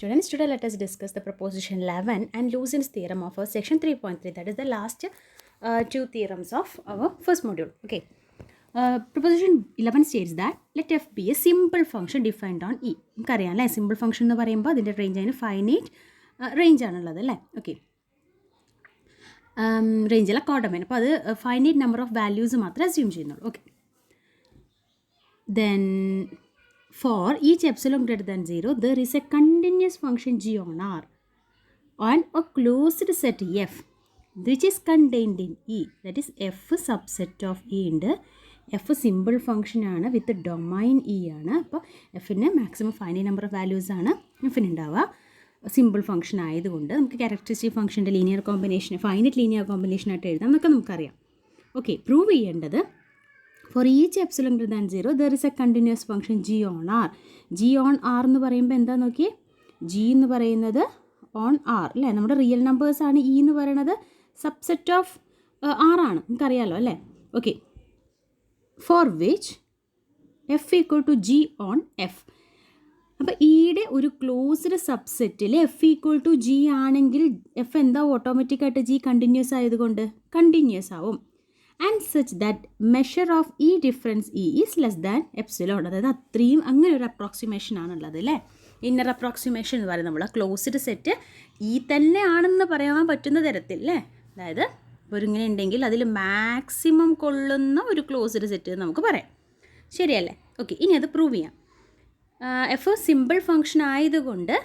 Students, today let us discuss the proposition 11 and Lusin's theorem of our section 3.3. That is the last two theorems of our first module. Okay. Proposition 11 states that let f be a simple function defined on E. നമുക്കറിയാം simple function എന്ന് പറയുമ്പോൾ അതിൻ്റെ range അതിന് finite range ആണുള്ളത് അല്ലേ. Okay, റേഞ്ചിലെ കോഡമേൻ. അപ്പോൾ അത് ഫൈനൈറ്റ് നമ്പർ ഓഫ് വാല്യൂസ് മാത്രമേ അസ്യൂം ചെയ്യുന്നുള്ളൂ. Okay, then for each epsilon greater than 0 there is a continuous function g on R on a closed set f which is contained in E, that is f subset of E ഉണ്ട്. f simple function ആണ് with domain E ആണ്. അപ്പോൾ എഫിന് maximum finite number of values ആണ് എഫിന് ഉണ്ടാവുക. Simple function ആയതുകൊണ്ട് നമുക്ക് ക്യാരക്ടറിസ്റ്റിക് ഫംഗ്ഷൻ്റെ ലീനിയർ കോമ്പിനേഷൻ ഫൈനൈറ്റ് ലീനിയർ കോമ്പിനേഷനായിട്ട് എഴുതാം എന്നൊക്കെ നമുക്കറിയാം. ഓക്കെ, പ്രൂവ് ചെയ്യേണ്ടത് for each epsilon greater than 0 there is a continuous function g on R. g on R എന്ന് പറയുമ്പോൾ എന്താ നോക്കിയേ, g എന്ന് പറയുന്നത് ഓൺ ആർ അല്ലേ. നമ്മുടെ റിയൽ നമ്പേഴ്സ് ആണ്. ഇ എന്ന് പറയുന്നത് സബ്സെറ്റ് ഓഫ് ആർ ആണ്, നമുക്കറിയാമല്ലോ അല്ലേ. Okay, for which F equal to G on F. അപ്പോൾ ഇയുടെ ഒരു ക്ലോസ്ഡ് സബ്സെറ്റിൽ എഫ് ഈക്വൽ ടു ജി ആണെങ്കിൽ എഫ് എന്താ ഓട്ടോമാറ്റിക്കായിട്ട് ജി കണ്ടിന്യൂസ് ആയതുകൊണ്ട് കണ്ടിന്യൂസ് ആവും. And such that measure of E difference E is less than epsilon. അതായത് അത്രയും അങ്ങനെ ഒരു അപ്രോക്സിമേഷൻ ആണുള്ളത് അല്ലേ. ഇന്നർ അപ്രോക്സിമേഷൻ എന്ന് പറയുന്നത് നമ്മൾ ക്ലോസ്ഡ് സെറ്റ് ഇ തന്നെ ആണെന്ന് പറയാൻ പറ്റുന്ന തരത്തിൽ അല്ലേ. അതായത് ഒരു ഇങ്ങനെ ഉണ്ടെങ്കിൽ അതിൽ മാക്സിമം കൊള്ളുന്ന ഒരു ക്ലോസ്ഡ് സെറ്റ് നമുക്ക് പറയാം, ശരിയല്ലേ. ഓക്കെ, ഇനി അത് പ്രൂവ് ചെയ്യാം. എഫ് സിമ്പിൾ ഫംഗ്ഷൻ ആയതുകൊണ്ട്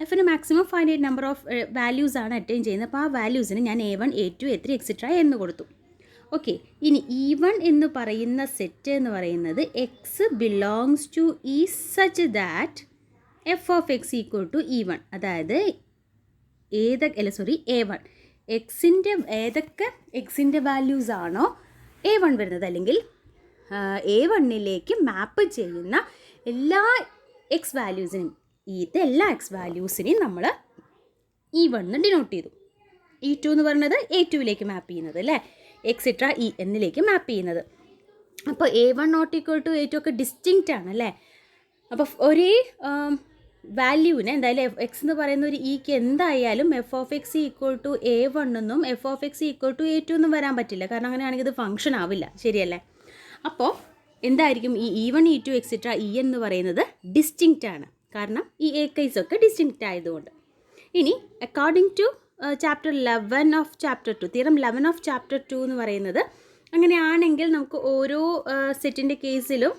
എഫിന് maximum finite number of values ആണ് അറ്റൈൻ ചെയ്യുന്നത്. അപ്പോൾ ആ വാല്യൂസിന് ഞാൻ A1 A2 A3 എക്സെട്ര എന്ന് കൊടുത്തു. ഓക്കെ, ഇനി E1 എന്ന് പറയുന്ന സെറ്റ് എന്ന് പറയുന്നത് x belongs to E such that f of X equal to E1. അതായത് A1 എക്സിൻ്റെ ഏതൊക്കെ എക്സിൻ്റെ വാല്യൂസ് ആണോ A1 വരുന്നത്, അല്ലെങ്കിൽ A1ലേക്ക് മാപ്പ് ചെയ്യുന്ന എല്ലാ എക്സ് വാല്യൂസിനും എല്ലാ എക്സ് വാല്യൂസിനെയും നമ്മൾ E1 ഡിനോട്ട് ചെയ്തു. E2 എന്ന് പറയുന്നത് A2ലേക്ക് മാപ്പ് ചെയ്യുന്നത് അല്ലേ, എക്സെട്ര ഇ എന്നിലേക്ക് മാപ്പ് ചെയ്യുന്നത്. അപ്പോൾ A1 not equal to A2 ഒക്കെ ഡിസ്റ്റിങ്ക്റ്റ് ആണ് അല്ലേ. അപ്പോൾ ഒരേ വാല്യൂവിന് എന്തായാലും എക്സ് എന്ന് പറയുന്ന ഒരു ഇക്ക് എന്തായാലും f of X equal to A1 എന്നും f of X equal to A2 എന്നും വരാൻ പറ്റില്ല, കാരണം അങ്ങനെയാണെങ്കിൽ ഇത് ഫംഗ്ഷൻ ആവില്ല, ശരിയല്ലേ. അപ്പോൾ എന്തായിരിക്കും ഈ E1 E2 എക്സെട്ര ഇ എന്ന് പറയുന്നത് ഡിസ്റ്റിങ്ക്റ്റ് ആണ്, കാരണം ഈ എ കേസൊക്കെ ഡിസ്റ്റിങ്ക്റ്റ് ആയതുകൊണ്ട്. ഇനി according to chapter 11 of chapter 2 theorem 11 of chapter 2 എന്ന് പറയുന്നത് അങ്ങനെയാണെങ്കിൽ നമുക്ക് ഓരോ സെറ്റിൻ്റെ കേസിലും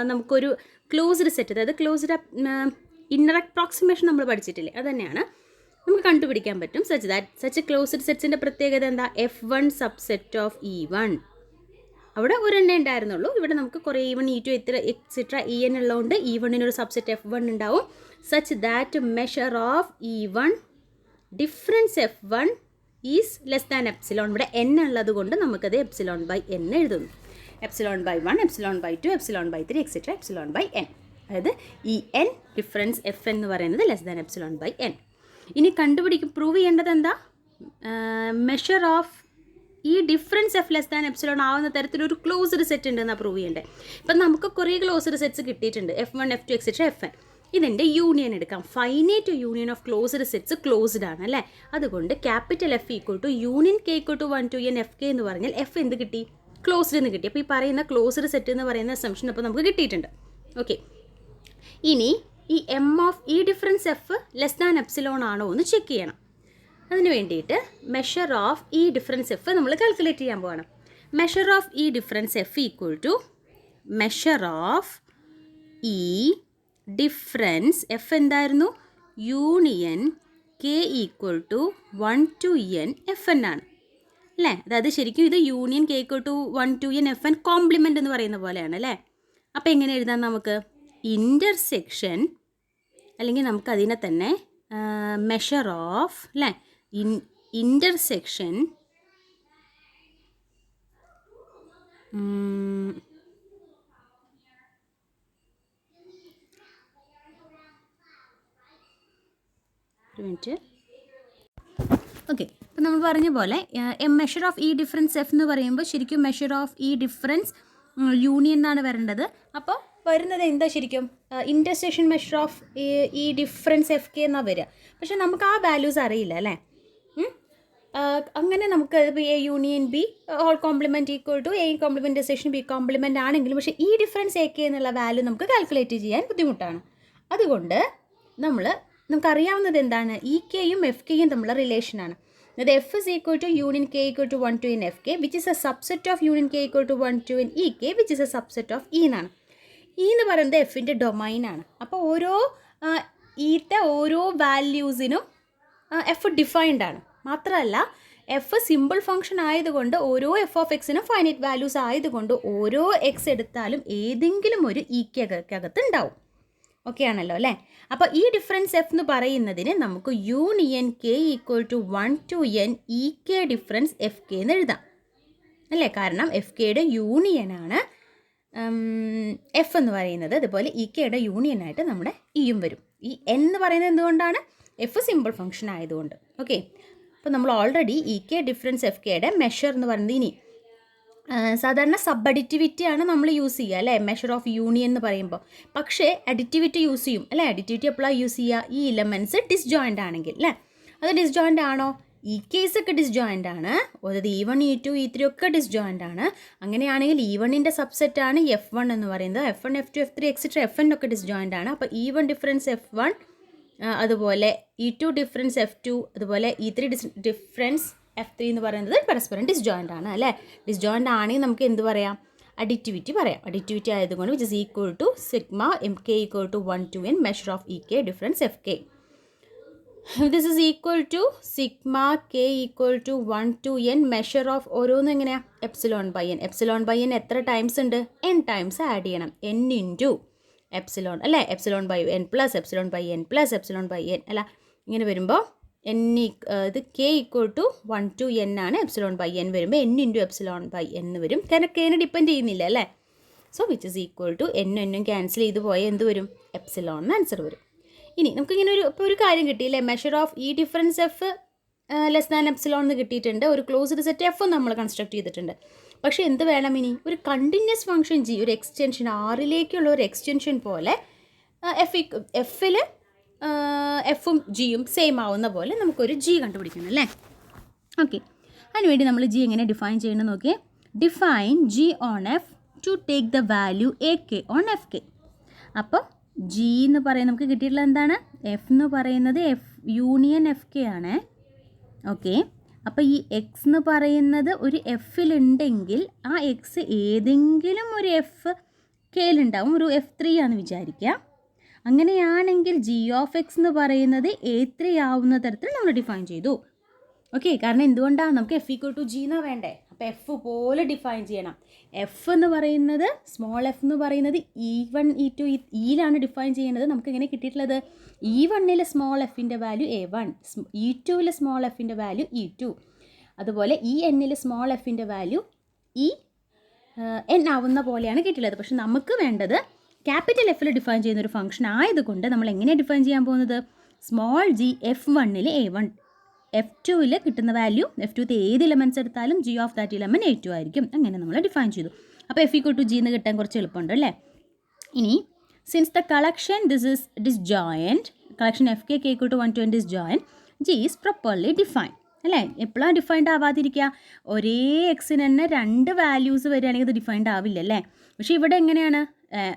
നമുക്കൊരു ക്ലോസ്ഡ് സെറ്റ്, അതായത് ക്ലോസ്ഡ് ഇന്നർ അപ്രോക്സിമേഷൻ നമ്മൾ പഠിച്ചിട്ടില്ലേ, അത് തന്നെയാണ് നമുക്ക് കണ്ടുപിടിക്കാൻ പറ്റും. സച്ച് ക്ലോസ്ഡ് സെറ്റ്സിൻ്റെ പ്രത്യേകത എന്താ, F1 സബ്സെറ്റ് ഓഫ് E1. അവിടെ ഒരെണ്ണേ ഉണ്ടായിരുന്നുള്ളൂ, ഇവിടെ നമുക്ക് കുറേ E1 E2 എക്സെട്ര EN ഉള്ളതുകൊണ്ട് E1-നൊരു സബ്സെറ്റ് F1 ഉണ്ടാവും. Such that measure of E1 difference F1 is less than epsilon. ഇവിടെ n ഉള്ളത് കൊണ്ട് നമുക്കത് എപ്സിലോൺ ബൈ n എഴുതുന്നു. Epsilon by 1 epsilon by 2 epsilon by 3 etcetera epsilon by n. അതായത് E n difference Fn എന്ന് പറയുന്നത് less than epsilon by n. ഇനി prove ചെയ്യേണ്ടത് എന്താ, measure of E difference F less than epsilon ആവുന്ന തരത്തിലൊരു closed set ഉണ്ടെന്നാണ് പ്രൂവ് ചെയ്യേണ്ടത്. ഇപ്പം നമുക്ക് കുറേ ക്ലോസ്ഡ് സെറ്റ്സ് കിട്ടിയിട്ടുണ്ട്, F1 F2 എക്സെട്ര Fn. ഇതിൻ്റെ യൂണിയൻ എടുക്കാം. Finite union of closed sets closed ആണ് അല്ലേ. അതുകൊണ്ട് capital F equal to union K equal to 1 to n Fk എന്ന് പറഞ്ഞാൽ F എന്ത് കിട്ടി, ക്ലോസ്ഡ് എന്ന് കിട്ടി. അപ്പോൾ ഈ പറയുന്ന ക്ലോസ്ഡ് സെറ്റ് എന്ന് പറയുന്ന അസംഷൻ അപ്പോൾ നമുക്ക് കിട്ടിയിട്ടുണ്ട്. ഓക്കെ, ഇനി ഈ M of E difference F less than epsilon ആണോ എന്ന് ചെക്ക് ചെയ്യണം. അതിന് വേണ്ടിയിട്ട് measure of E difference F നമ്മൾ കാൽക്കുലേറ്റ് ചെയ്യാൻ പോകണം. Measure of E difference F equal to measure of E difference F എന്തായിരുന്നു, union K equal to 1 to n Fn ആണ് അല്ലേ. അതായത് ശരിക്കും ഇത് union K equal to 1 to n Fn complement എന്ന് പറയുന്ന പോലെയാണ് അല്ലേ. അപ്പോൾ എങ്ങനെ എഴുതാം, നമുക്ക് ഇൻ്റർസെക്ഷൻ, അല്ലെങ്കിൽ നമുക്കതിനെ തന്നെ മെഷർ ഓഫ് അല്ലേ, ഇൻ്റർസെക്ഷൻ ഓക്കെ. അപ്പോൾ നമ്മൾ പറഞ്ഞ പോലെ measure of E difference F എന്ന് പറയുമ്പോൾ ശരിക്കും measure of E difference union എന്നാണ് വരേണ്ടത്. അപ്പോൾ വരുന്നത് എന്താ ശരിക്കും intersection measure of E difference F K എന്നാണ് വരിക. പക്ഷെ നമുക്ക് ആ വാല്യൂസ് അറിയില്ല അല്ലേ. അങ്ങനെ നമുക്ക് ഇപ്പോൾ A union B whole complement equal to A complement intersection B complement ആണെങ്കിലും പക്ഷേ ഈ ഡിഫറൻസ് എ കെ എന്നുള്ള വാല്യൂ നമുക്ക് കാൽക്കുലേറ്റ് ചെയ്യാൻ ബുദ്ധിമുട്ടാണ്. അതുകൊണ്ട് നമുക്കറിയാവുന്നത് എന്താണ്, ഇ കെയും എഫ് കെയും തമ്മിലുള്ള റിലേഷനാണ്. അതായത് F is equal to union K equal to 1 to n F K which is a subset of union K equal to 1 to n E K which is a subset of E എന്നാണ്. E എന്ന് പറയുന്നത് എഫിൻ്റെ ഡൊമൈനാണ്. അപ്പോൾ ഓരോ വാല്യൂസിനും F defined ആണ്. മാത്രമല്ല F simple function ആയതുകൊണ്ട് ഓരോ എഫ് ഓഫ് എക്സിനും ഫൈനൈറ്റ് വാല്യൂസ് ആയതുകൊണ്ട് ഓരോ എക്സ് എടുത്താലും ഏതെങ്കിലും ഒരു ഇ കെക്കകത്ത് ഉണ്ടാവും. ഓക്കെ ആണല്ലോ അല്ലേ. അപ്പോൾ ഈ ഡിഫറൻസ് എഫ് എന്ന് പറയുന്നതിന് നമുക്ക് union K equal to 1 to n E K difference F K എന്ന് എഴുതാം അല്ലേ. കാരണം എഫ് കെയുടെ യൂണിയനാണ് എഫ് എന്ന് പറയുന്നത്. അതുപോലെ ഇ കെയുടെ യൂണിയനായിട്ട് നമ്മുടെ ഇയും വരും. ഈ എൻ എന്ന് പറയുന്നത് എന്തുകൊണ്ടാണ്, എഫ് സിമ്പിൾ ഫംഗ്ഷൻ ആയതുകൊണ്ട്. ഓക്കെ, അപ്പോൾ നമ്മൾ already E K difference F കെയുടെ മെഷർ എന്ന് പറയുന്നത് ഇനി സാധാരണ സബ് അഡിറ്റിവിറ്റി ആണ് നമ്മൾ യൂസ് ചെയ്യുക അല്ലേ, മെഷർ ഓഫ് യൂണിയൻ എന്ന് പറയുമ്പോൾ. പക്ഷേ അഡിറ്റിവിറ്റി യൂസ് ചെയ്യും അല്ലേ. അഡിറ്റിവിറ്റി എപ്പോഴാണ് യൂസ് ചെയ്യുക, ഈ ഇലമെൻറ്റ്സ് ഡിസ്ജോയിൻ്റ് ആണെങ്കിൽ അല്ലേ. അത് ഡിസ്ജോയിൻ്റ് ആണോ, ഈ കേസൊക്കെ ഡിസ്ജോയിൻ്റ് ആണ്. അതായത് E1 E2 E3 ഒക്കെ ഡിസ്ജോയിൻ്റ് ആണ്. അങ്ങനെയാണെങ്കിൽ E1ൻ്റെ സബ്സെറ്റാണ് F1 എന്ന് പറയുന്നത്. F1 F2 F3 etcetera FN ഒക്കെ ഡിസ്ജോയിൻ്റ് ആണ്. അപ്പോൾ E1 ഡിഫറൻസ് F1, അതുപോലെ E2 ഡിഫറൻസ് F2, അതുപോലെ E3 ഡിഫറൻസ് F3 എന്ന് പറയുന്നത് പരസ്പരം ഡിസ്ജോയിൻ്റ് ആണ് അല്ലേ. ഡിസ്ജോയിൻ്റ് ആണെങ്കിൽ നമുക്ക് എന്ത് പറയാം, അഡിറ്റിവിറ്റി പറയാം. അഡിറ്റിവിറ്റി ആയതുകൊണ്ട് which is equal to sigma M K equal to 1 to n measure of E K difference F K. This is equal to sigma K equal to 1 to n measure of ഓരോന്നും എങ്ങനെയാണ്, epsilon by N. Epsilon by N എത്ര times ഉണ്ട്, n times add ചെയ്യണം. n into epsilon അല്ലേ. Epsilon by N plus epsilon by N plus epsilon by N അല്ല. ഇങ്ങനെ വരുമ്പോൾ ഇത് K equal to 1 to n ആണ്. എപ്സിലോൺ ബൈ എൻ വരുമ്പോൾ n into epsilon by N വരും. കാരണം കെനെ ഡിപ്പെൻഡ് ചെയ്യുന്നില്ല അല്ലേ. So which is equal to എന്നും ക്യാൻസൽ ചെയ്ത് പോയാൽ എന്ത് വരും, എപ്സിലോൺ ആൻസർ വരും. ഇനി നമുക്കിങ്ങനെ ഒരു കാര്യം കിട്ടിയില്ലേ, measure of E difference F less than epsilon എന്ന് കിട്ടിയിട്ടുണ്ട്. ഒരു ക്ലോസ്ഡ് സെറ്റ് എഫ് നമ്മൾ കൺസ്ട്രക്ട് ചെയ്തിട്ടുണ്ട്. പക്ഷേ എന്ത് വേണം ഇനി, ഒരു കണ്ടിന്യൂസ് ഫംഗ്ഷൻ ജി, ഒരു എക്സ്റ്റൻഷൻ ആറിലേക്കുള്ള ഒരു എക്സ്റ്റൻഷൻ പോലെ എഫിൽ എഫും ജിയും സെയിം ആവുന്ന പോലെ നമുക്കൊരു ജി കണ്ടുപിടിക്കണം അല്ലേ. ഓക്കെ, അതിനുവേണ്ടി നമ്മൾ ജി എങ്ങനെ ഡിഫൈൻ ചെയ്യണം നോക്കിയേ. Define G on F to take the value A K on F K. അപ്പോൾ ജി എന്ന് പറയുന്നത് നമുക്ക് കിട്ടിയിട്ടുള്ള എന്താണ്, എഫ് എന്ന് പറയുന്നത് എഫ് യൂണിയൻ എഫ് കെ ആണ്. ഓക്കെ, അപ്പോൾ ഈ എക്സ് എന്ന് പറയുന്നത് ഒരു എഫിലുണ്ടെങ്കിൽ ആ എക്സ് ഏതെങ്കിലും ഒരു എഫ് കെയിലുണ്ടാവും. ഒരു F3 ആണെന്ന് വിചാരിക്കുക. അങ്ങനെയാണെങ്കിൽ ജി ഓഫ് എക്സ് എന്ന് പറയുന്നത് A3 ആവുന്ന തരത്തിൽ നമ്മൾ ഡിഫൈൻ ചെയ്തു. ഓക്കെ, കാരണം എന്തുകൊണ്ടാണ്, നമുക്ക് എഫ് ഈക്വൽ ടു ജി എന്നാണ് വേണ്ടേ. അപ്പോൾ എഫ് പോലെ ഡിഫൈൻ ചെയ്യണം. എഫ് എന്ന് പറയുന്നത് സ്മോൾ എഫ് എന്ന് പറയുന്നത് E1 E2 ഇയിലാണ് ഡിഫൈൻ ചെയ്യുന്നത്. നമുക്ക് എങ്ങനെ കിട്ടിയിട്ടുള്ളത്, E1 സ്മോൾ എഫിൻ്റെ വാല്യൂ A1, E2 സ്മോൾ എഫിൻ്റെ വാല്യൂ E2, അതുപോലെ EN സ്മോൾ എഫിൻ്റെ വാല്യൂ EN ആവുന്ന പോലെയാണ് കിട്ടിയിട്ടുള്ളത്. പക്ഷെ നമുക്ക് വേണ്ടത് ക്യാപിറ്റൽ എഫിൽ ഡിഫൈൻ ചെയ്യുന്ന ഒരു ഫംഗ്ഷൻ ആയതുകൊണ്ട് നമ്മൾ എങ്ങനെയാണ് ഡിഫൈൻ ചെയ്യാൻ പോകുന്നത്, small G F1 A1, F2 കിട്ടുന്ന വാല്യൂ, F2 ഏത് ഇലമെൻറ്റ്സ് എടുത്താലും G of that element A2 ആയിരിക്കും. അങ്ങനെ നമ്മൾ ഡിഫൈൻ ചെയ്തു. അപ്പോൾ എഫ് ഈക്വൽ ടു ജി എന്ന് കിട്ടാൻ കുറച്ച് എളുപ്പമുണ്ട് അല്ലേ. ഇനി since the collection this is disjoint, collection F K equal to 1 to n disjoint, G is properly defined അല്ലേ. എപ്പോഴാണ് ഡിഫൈൻഡ് ആവാതിരിക്കുക, ഒരേ എക്സിന് തന്നെ രണ്ട് വാല്യൂസ് വരികയാണെങ്കിൽ അത് ഡിഫൈൻഡ് ആവില്ല അല്ലേ. പക്ഷേ ഇവിടെ എങ്ങനെയാണ്,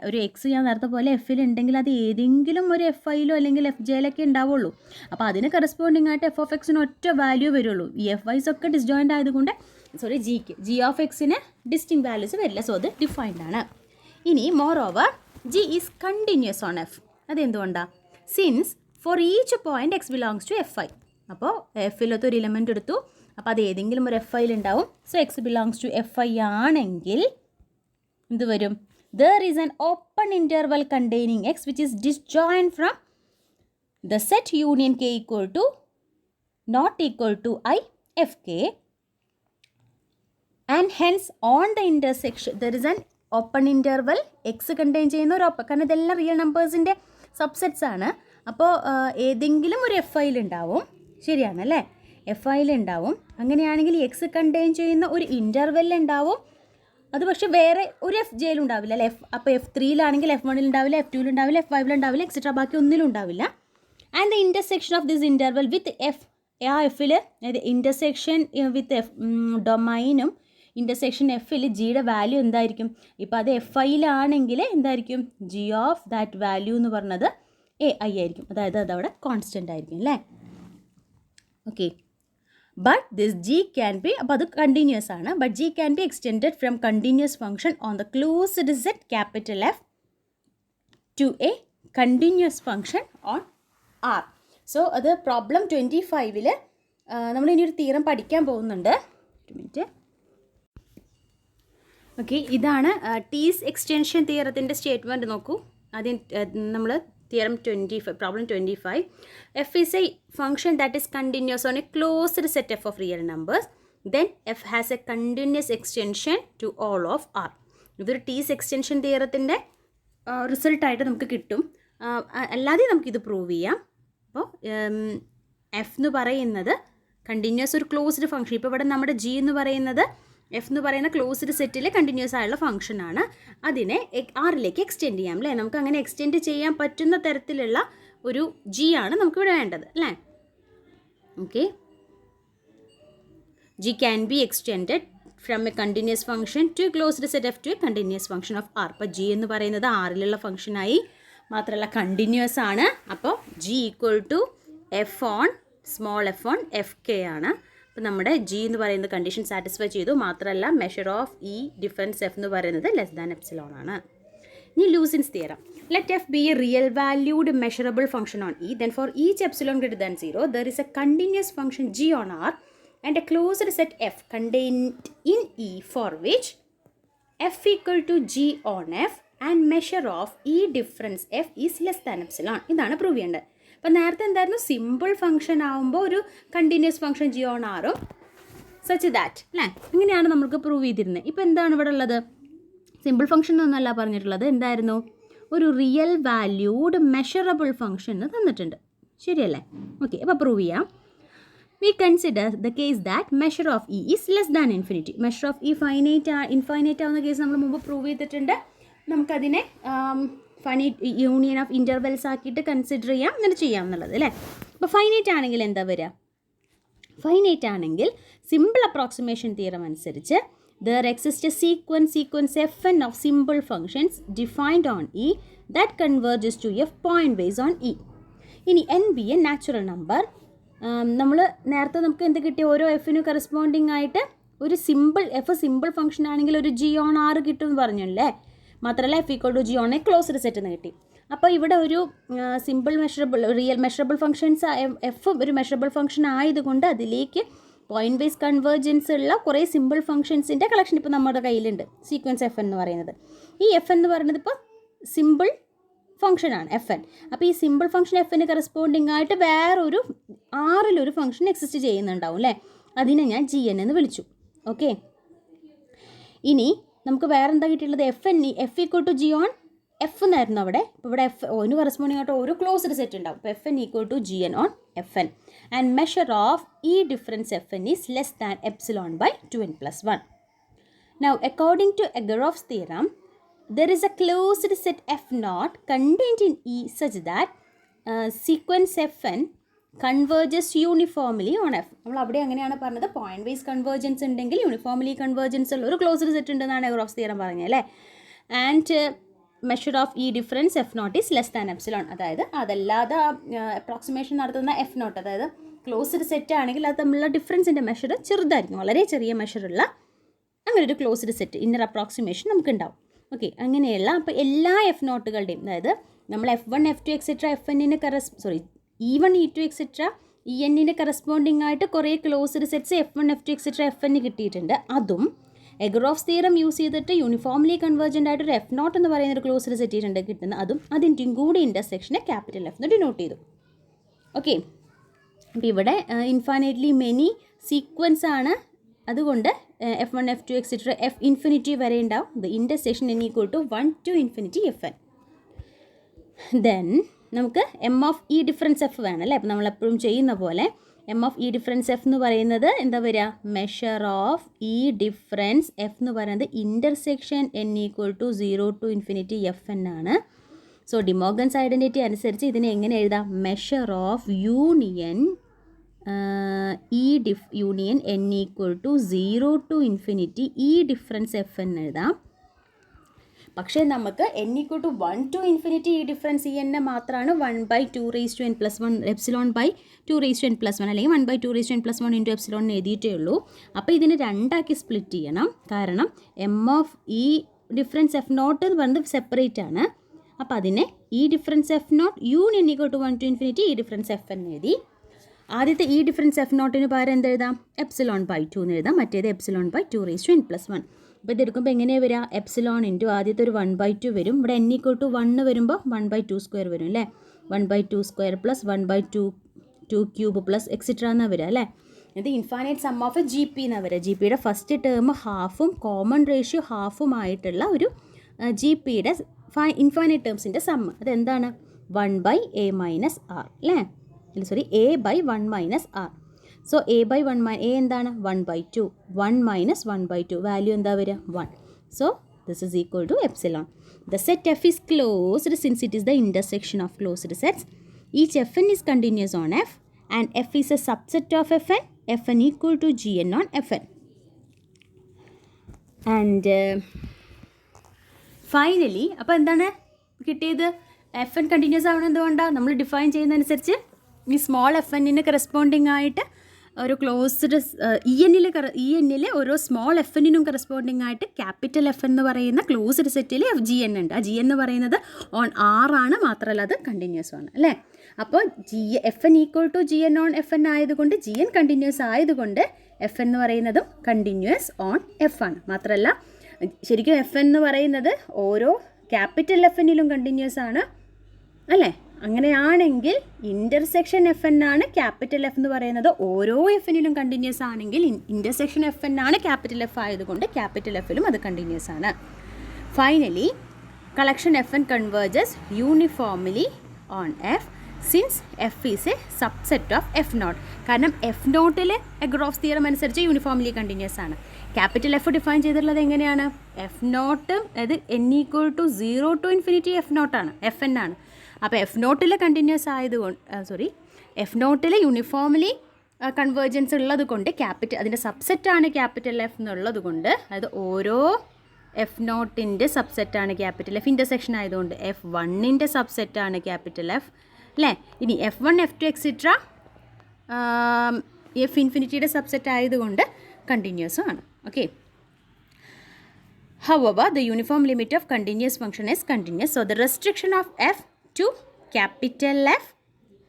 ഒരു എക്സ് ഞാൻ നേരത്തെ പോലെ എഫിൽ ഉണ്ടെങ്കിൽ അത് ഏതെങ്കിലും ഒരു FIയിലോ അല്ലെങ്കിൽ FJയിലൊക്കെ ഉണ്ടാവുള്ളൂ. അപ്പോൾ അതിന് കറസ്പോണ്ടിങ് ആയിട്ട് എഫ് ഓഫ് എക്സിന് ഒറ്റ വാല്യൂ വരുള്ളൂ. ഈ FIs ഒക്കെ ഡിസ്ജോയിൻ്റ് ആയതുകൊണ്ട് ജി ഓഫ് എക്സിന് ഡിസ്റ്റിങ് വാല്യൂസ് വരില്ല. സോ അത് ഡിഫൈൻഡ് ആണ്. ഇനി more over G is continuous on F. അതെന്തുകൊണ്ടാണ്, since for each point X belongs to FI. അപ്പോൾ എഫിലത്തെ ഒരു ഇലമെൻ്റ് എടുത്തു, അപ്പോൾ അത് ഏതെങ്കിലും ഒരു FIയിൽ ഉണ്ടാവും. So x belongs to FI ആണെങ്കിൽ എന്ത് വരും, there is an open interval containing x which is disjoint from the set union k equal to not equal to I fk, and hence on the intersection there is an open interval x contain ചെയ്യുന്ന ഒരു കാരണം ഇതെല്ലാം real നമ്പേഴ്സിൻ്റെ subsets ആണ്. അപ്പോൾ ഏതെങ്കിലും ഒരു FIയിൽ ഉണ്ടാവും, ശരിയാണല്ലേ, FIയിൽ ഉണ്ടാവും. അങ്ങനെയാണെങ്കിൽ എക്സ് കണ്ടെയ്ൻ ചെയ്യുന്ന ഒരു ഇൻ്റർവെൽ ഉണ്ടാവും. അത് പക്ഷേ വേറെ ഒരു എഫ് ജെയിലും ഉണ്ടാവില്ല അല്ലേ. അപ്പോൾ F3-ലാണെങ്കിൽ F1-ൽ ഉണ്ടാവില്ല, F2-ൽ ഉണ്ടാവില്ല, F5-ൽ ഉണ്ടാവില്ല, എക്സെട്രാ ബാക്കി ഒന്നിലും ഉണ്ടാവില്ല. And the intersection of this interval with F, ആ എഫിൽ അതായത് ഇൻ്റർസെക്ഷൻ വിത്ത് എഫ് ഡൊമൈനും ഇൻ്റർസെക്ഷൻ എഫിൽ ജിയുടെ വാല്യൂ എന്തായിരിക്കും? ഇപ്പോൾ അത് FI-ലാണെങ്കിൽ എന്തായിരിക്കും? ജി ഓഫ് ദാറ്റ് വാല്യൂ എന്ന് പറഞ്ഞത് AI ആയിരിക്കും. അതായത് അതവിടെ കോൺസ്റ്റൻ്റ് ആയിരിക്കും അല്ലേ. Okay, but this G can be, അപ്പോൾ അത് കണ്ടിന്യൂസ് ആണ്, but G can be extended from continuous function on the closed set capital F to a continuous function on R. So അത് പ്രോബ്ലം 25-ൽ നമ്മൾ ഇനി ഒരു തിയറം പഠിക്കാൻ പോകുന്നുണ്ട്. ഒരു മിനിറ്റ്. ഓക്കെ, ഇതാണ് ടീസ് എക്സ്റ്റൻഷൻ തിയറത്തിൻ്റെ സ്റ്റേറ്റ്മെൻറ്റ്. നോക്കൂ, ആദ്യം നമ്മൾ theorem 25, problem 25. F is a function that is continuous on a closed set F of real numbers, then F has a continuous extension to all of R. ഇതൊരു Tietze extension തിയറത്തിൻ്റെ റിസൾട്ടായിട്ട് നമുക്ക് കിട്ടും. അല്ലാതെ നമുക്കിത് prove ചെയ്യാം. അപ്പോൾ എഫ് എന്ന് പറയുന്നത് continuous ഒരു ക്ലോസ്ഡ് ഫംഗ്ഷൻ, ഇപ്പോൾ ഇവിടെ നമ്മുടെ ജി എന്ന് പറയുന്നത് എഫ് എന്ന് പറയുന്ന ക്ലോസ്ഡ് സെറ്റിലെ കണ്ടിന്യൂസ് ആയുള്ള ഫംഗ്ഷനാണ്. അതിനെ ആറിലേക്ക് എക്സ്റ്റെൻഡ് ചെയ്യാം അല്ലേ. നമുക്ക് അങ്ങനെ എക്സ്റ്റെൻഡ് ചെയ്യാൻ പറ്റുന്ന തരത്തിലുള്ള ഒരു ജി ആണ് നമുക്കിവിടെ വേണ്ടത് അല്ലേ. Okay, G can be extended from a continuous function to closed set F to a continuous function of R. അപ്പോൾ ജി എന്ന് പറയുന്നത് ആറിലുള്ള ഫംഗ്ഷനായി, മാത്രമല്ല കണ്ടിന്യൂസ് ആണ്. അപ്പോൾ G equal to F on small F on F K ആണ്. അപ്പോൾ നമ്മുടെ ജി എന്ന് പറയുന്നത് കണ്ടീഷൻ സാറ്റിസ്ഫൈ ചെയ്തു. മാത്രമല്ല measure of E difference F എന്ന് പറയുന്നത് ലെസ് ദാൻ എപ്സിലോൺ ആണ്. ഇനി Lusin's theorem. Let F be a real valued measurable function on E, then for each epsilon greater than 0 there is a continuous function G on R and a closed set F contained in E for which F equal to G on F and measure of E difference F is less than epsilon. ഇതാണ് prove ചെയ്യേണ്ടത്. അപ്പോൾ നേരത്തെ എന്തായിരുന്നു? Simple function ആകുമ്പോൾ ഒരു continuous function G on ആറും such that അല്ലേ, ഇങ്ങനെയാണ് നമുക്ക് പ്രൂവ് ചെയ്തിരുന്നത്. ഇപ്പോൾ എന്താണ് ഇവിടെ ഉള്ളത്? സിമ്പിൾ ഫംഗ്ഷൻ ഒന്നല്ല പറഞ്ഞിട്ടുള്ളത്. എന്തായിരുന്നു? ഒരു റിയൽ വാല്യൂഡ് മെഷറബിൾ ഫംഗ്ഷൻ തന്നിട്ടുണ്ട്, ശരിയല്ലേ? ഓക്കെ, അപ്പോൾ പ്രൂവ് ചെയ്യാം. We consider the case that measure of E is less than infinity. Measure of E infinite ആവുന്ന കേസ് നമ്മൾ മുമ്പ് പ്രൂവ് ചെയ്തിട്ടുണ്ട്. നമുക്കതിനെ ഫൈനൈറ്റ് യൂണിയൻ ഓഫ് ഇൻ്റർവെൽസ് ആക്കിയിട്ട് കൺസിഡർ ചെയ്യാം, അങ്ങനെ ചെയ്യാം എന്നുള്ളത് അല്ലേ. അപ്പോൾ ഫൈനൈറ്റ് ആണെങ്കിൽ എന്താ വരിക? ഫൈനൈറ്റ് ആണെങ്കിൽ സിമ്പിൾ അപ്രോക്സിമേഷൻ തിയറം അനുസരിച്ച് there exist sequence Fn of simple functions defined on E that converges to F pointwise on E. ഇനി N be a natural number. നമ്മൾ നേരത്തെ നമുക്ക് എന്ത് കിട്ടി? ഓരോ എഫിനും കറസ്പോണ്ടിങ് ആയിട്ട് ഒരു സിമ്പിൾ ഫംഗ്ഷൻ ആണെങ്കിൽ ഒരു ജി ഓൺ ആർ കിട്ടുമെന്ന് പറഞ്ഞല്ലേ. മാത്രമല്ല F equal to G on a closed set എന്ന് കിട്ടി. അപ്പോൾ ഇവിടെ ഒരു simple real measurable functions F ഒരു മെഷറബിൾ ഫംഗ്ഷൻ ആയതുകൊണ്ട് അതിലേക്ക് പോയിൻറ്റ് വൈസ് കൺവേർജൻസ് ഉള്ള കുറേ സിമ്പിൾ ഫംഗ്ഷൻസിൻ്റെ കളക്ഷൻ ഇപ്പോൾ നമ്മുടെ കയ്യിലുണ്ട്, സീക്വൻസ് എഫ് എന്ന് പറയുന്നത്. ഈ എഫ് എന്ന് പറയുന്നത് ഇപ്പോൾ സിമ്പിൾ ഫംഗ്ഷനാണ് Fn. അപ്പോൾ ഈ സിമ്പിൾ ഫംഗ്ഷൻ Fന് കറസ്പോണ്ടിങ് ആയിട്ട് വേറൊരു ആറിലൊരു ഫംഗ്ഷൻ എക്സിസ്റ്റ് ചെയ്യുന്നുണ്ടാവും അല്ലേ. അതിനെ ഞാൻ GN എന്ന് വിളിച്ചു. ഓക്കെ, ഇനി നമുക്ക് വേറെ എന്താ കിട്ടിയിട്ടുള്ളത്? F equal to G on F എന്നായിരുന്നു അവിടെ. ഇപ്പോൾ ഇവിടെ എഫ് ഒന് കറസ്പോണ്ടിങ് ആയിട്ട് ഒരു ക്ലോസ്ഡ് സെറ്റ് ഉണ്ടാവും. അപ്പോൾ Fn equal to GN on Fn and measure of E difference Fn is less than epsilon by 2n+1. Now according to Agarov's theorem, there is a closed set F0 contained in E such that sequence Fn converges uniformly on F. നമ്മൾ അവിടെ അങ്ങനെയാണ് പറഞ്ഞത്, point wise convergence ഉണ്ടെങ്കിൽ uniformly convergence ഉള്ള ഒരു closed set ഉണ്ടെന്നാണ് എഗറോഫ്സ് theorem പറഞ്ഞത് അല്ലേ. And measure of E difference F0 is less than epsilon. അതായത് അതല്ലാതെ അപ്രോക്സിമേഷൻ നടത്തുന്ന F0, അതായത് ക്ലോസ്ഡ് സെറ്റ് ആണെങ്കിൽ അത് തമ്മിലുള്ള ഡിഫറൻസിൻ്റെ മെഷർ ചെറുതായിരിക്കും, വളരെ ചെറിയ മെഷറുള്ള അങ്ങനെ ഒരു ക്ലോസ്ഡ് സെറ്റ് ഇന്നർ അപ്രോക്സിമേഷൻ നമുക്കുണ്ടാവും. ഓക്കെ, അങ്ങനെയുള്ള അപ്പോൾ എല്ലാ F0കളുടെയും, അതായത് നമ്മൾ F1 F2 എക്സെട്ര Fnന് E1 E2 എക്സെട്ര ENന് കറസ്പോണ്ടിങ് ആയിട്ട് കുറേ closed sets F1 F2 etcetera Fn കിട്ടിയിട്ടുണ്ട്. അതും എഗറോഫ്സ് തിയറം യൂസ് ചെയ്തിട്ട് യൂണിഫോംലി കൺവേർജൻ്റ് ആയിട്ട് ഒരു F0 എന്ന് പറയുന്ന ഒരു ക്ലോസ്ഡ് സെറ്റ് കിട്ടുന്നത്, അതും അതിൻ്റെയും കൂടി ഇൻ്റർസെക്ഷനെ ക്യാപിറ്റൽ F എന്ന് ഡിനോട്ട് ചെയ്തു. ഓക്കെ, അപ്പോൾ ഇവിടെ ഇൻഫൈനൈറ്റ്ലി മെനി സീക്വൻസ് ആണ്, അതുകൊണ്ട് F1 F2 etcetera F infinity വരെ ഉണ്ടാവും. The intersection n equal to 1 to infinity Fn. Then നമുക്ക് M of E difference F വേണം അല്ലേ. അപ്പോൾ നമ്മളെപ്പോഴും ചെയ്യുന്ന പോലെ M of E difference F എന്ന് പറയുന്നത് എന്താ വരിക, measure of E difference F എന്ന് പറയുന്നത് intersection n equal to 0 to ∞ F N ആണ്. സോ ഡിമോർഗൻസ് ഐഡൻറ്റിറ്റി അനുസരിച്ച് ഇതിനെ എങ്ങനെ എഴുതാം, measure of union union n equal to 0 to ∞ E difference F എന്ന് എഴുതാം. പക്ഷേ നമുക്ക് n ഈക്വൽ ടു 1 to ∞ ഈ ഡിഫറൻസ് ഈ എന്നെ മാത്രമാണ് 1/2n+1 എപ്സിലോൺ ബൈ 2n+1 അല്ലെങ്കിൽ 1/2n+1 ഇൻറ്റു എപ്സിലോൺ എഴുതിയിട്ടേ ഉള്ളൂ. അപ്പോൾ ഇതിന് രണ്ടാക്കി സ്പ്ലിറ്റ് ചെയ്യണം. കാരണം M of E difference F naught എന്ന് പറയുന്നത് സെപ്പറേറ്റ് ആണ്. അപ്പോൾ അതിനെ E difference F naught union equal to 1 to ∞ ഈ ഡിഫറൻസ് എഫ് എന്ന് എഴുതി. ആദ്യത്തെ ഈ ഡിഫറൻസ് എഫ് നോട്ടിന് പകരം എന്തെഴുതാം, epsilon/2 എന്ന് എഴുതാം. മറ്റേത് epsilon/2n+1. അപ്പോൾ ഇതെടുക്കുമ്പോൾ എങ്ങനെയാണ് വരിക, എപ്സിലോൺ ഇൻറ്റു ആദ്യത്തെ ഒരു 1/2 വരും. ഇവിടെ n ഈക്വൽ ടു 1 വരുമ്പോൾ 1/2² വരും അല്ലേ. 1/2² പ്ലസ് 1/2³ പ്ലസ് എക്സിട്ര എന്നാണ് വരിക അല്ലേ. ഇത് infinite sum of G P എന്നാണ് വരിക. ജി പിയുടെ ഫസ്റ്റ് ടേം ഹാഫും കോമൺ റേഷ്യോ ഹാഫുമായിട്ടുള്ള ഒരു ജി പിയുടെ ഇൻഫൈനൈറ്റ് ടേംസിൻ്റെ സം. അതെന്താണ് 1/a മൈനസ് ആർ അല്ലേ. a/1 - r. So a/1 a എന്താണ് 1/2. 1 - 1/2 വാല്യൂ എന്താ വരിക 1. So this is equal to epsilon. The set F is closed since it is the intersection of closed sets. Each F n is continuous on F and F is a subset of F n equal to G n on F n. And finally അപ്പോൾ എന്താണ് കിട്ടിയത്, F N continuous ആവണം. എന്തുകൊണ്ടാണ്, നമ്മൾ define ചെയ്യുന്നതനുസരിച്ച് ഈ small F എന്നിന് corresponding ആയിട്ട് ഒരു ക്ലോസ്ഡ് ഇ എന്നിൽ ഓരോ സ്മോൾ എഫ് എന്നിനും കറസ്പോണ്ടിങ് ആയിട്ട് ക്യാപിറ്റൽ എഫ് എന്ന് പറയുന്ന ക്ലോസ്ഡ് സെറ്റിൽ ജി എൻ ഉണ്ട്. ആ ജി എന്ന് പറയുന്നത് ഓൺ ആർ ആണ്, മാത്രമല്ല അത് കണ്ടിന്യൂസ് ആണ് അല്ലേ. അപ്പോൾ F n equal to G n on F n ആയതുകൊണ്ട് ജി എൻ കണ്ടിന്യൂസ് ആയതുകൊണ്ട് എഫ് എന്ന് പറയുന്നതും കണ്ടിന്യൂസ് ഓൺ എഫ് ആണ്. മാത്രമല്ല ശരിക്കും എഫ് എന്ന് പറയുന്നത് ഓരോ ക്യാപിറ്റൽ എഫ് എന്നിലും കണ്ടിന്യൂസ് ആണ് അല്ലേ. അങ്ങനെയാണെങ്കിൽ ഇൻ്റർസെക്ഷൻ എഫ് എൻ ആണ്, ക്യാപിറ്റൽ എഫ് എന്ന് പറയുന്നത് ഓരോ എഫ് എന്നിലും കണ്ടിന്യൂസ് ആണെങ്കിൽ ഇൻ്റർസെക്ഷൻ എഫ് എൻ ആണ് ക്യാപിറ്റൽ എഫ് ആയതുകൊണ്ട് ക്യാപിറ്റൽ എഫിലും അത് കണ്ടിന്യൂസ് ആണ്. Finally collection F N converges uniformly on F since F is a subset of F naught. കാരണം എഫ് നോട്ടിൽ എഗ്രോഫ്സ് തിയറം അനുസരിച്ച് യൂണിഫോംലി കണ്ടിന്യൂസ് ആണ്. ക്യാപിറ്റൽ എഫ് ഡിഫൈൻ ചെയ്തിട്ടുള്ളത് എങ്ങനെയാണ്, എഫ് നോട്ട് അതായത് n equal to 0 to ∞ F നോട്ടാണ്, F N ആണ്. അപ്പോൾ F നോട്ടിൽ കണ്ടിന്യൂസ് ആയതുകൊണ്ട് എഫ് നോട്ടിൽ യൂണിഫോംലി കൺവേർജൻസ് ഉള്ളത് കൊണ്ട് അതിൻ്റെ സബ്സെറ്റാണ് ക്യാപിറ്റൽ എഫ് എന്നുള്ളത് കൊണ്ട് അത് ഓരോ എഫ് നോട്ടിൻ്റെ സബ്സെറ്റാണ് ക്യാപിറ്റൽ എഫ്. ഇൻ്റർസെക്ഷൻ ആയതുകൊണ്ട് F1ൻ്റെ സബ്സെറ്റാണ് ക്യാപിറ്റൽ എഫ് അല്ലേ. ഇനി F1 F2 extra F ഇൻഫിനിറ്റിയുടെ subset ആയതുകൊണ്ട് കണ്ടിന്യൂസും ആണ്. Okay. However, the uniform limit of continuous function is continuous. So, the restriction of f to capital F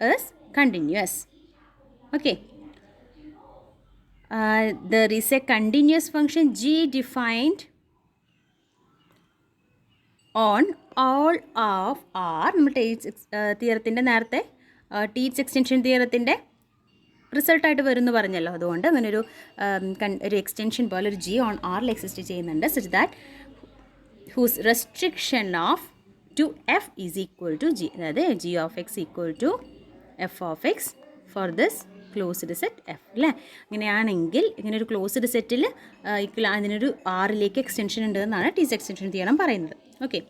is continuous. Okay. There is a continuous function g defined on all of R. നമ്മൾ തിയറത്തിൻ്റെ നേരത്തെ teach extension തിയറത്തിൻ്റെ റിസൾട്ടായിട്ട് വരുമെന്ന് പറഞ്ഞല്ലോ. അതുകൊണ്ട് അങ്ങനെ ഒരു extension പോലെ ഒരു G on ആറിൽ എക്സിസ്റ്റ് ചെയ്യുന്നുണ്ട്. Such that whose restriction of to F is equal to G. അതായത് G of X equal to F of X for this closed set F അല്ലേ. അങ്ങനെയാണെങ്കിൽ ഇങ്ങനെ ഒരു ക്ലോസ്ഡ് സെറ്റിൽ അതിനൊരു ആറിലേക്ക് എക്സ്റ്റൻഷൻ ഉണ്ടെന്നാണ് ടീച്ച് എക്സ്റ്റൻഷൻ തിയറം പറയുന്നത്. ഓക്കെ.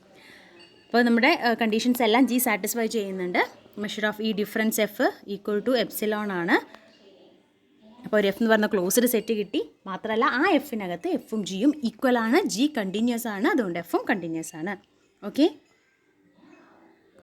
അപ്പോൾ നമ്മുടെ കണ്ടീഷൻസ് എല്ലാം ജി സാറ്റിസ്ഫൈ ചെയ്യുന്നുണ്ട്. Measure of E difference F equal to epsilon ആണ്. അപ്പോൾ ഒരു എഫ് എന്ന് പറഞ്ഞ ക്ലോസ്ഡ് സെറ്റ് കിട്ടി. മാത്രമല്ല ആ എഫിനകത്ത് എഫും ജിയും ഈക്വൽ ആണ്, ജി കണ്ടിന്യൂസ് ആണ്, അതുകൊണ്ട് എഫും കണ്ടിന്യൂസ് ആണ്. ഓക്കെ.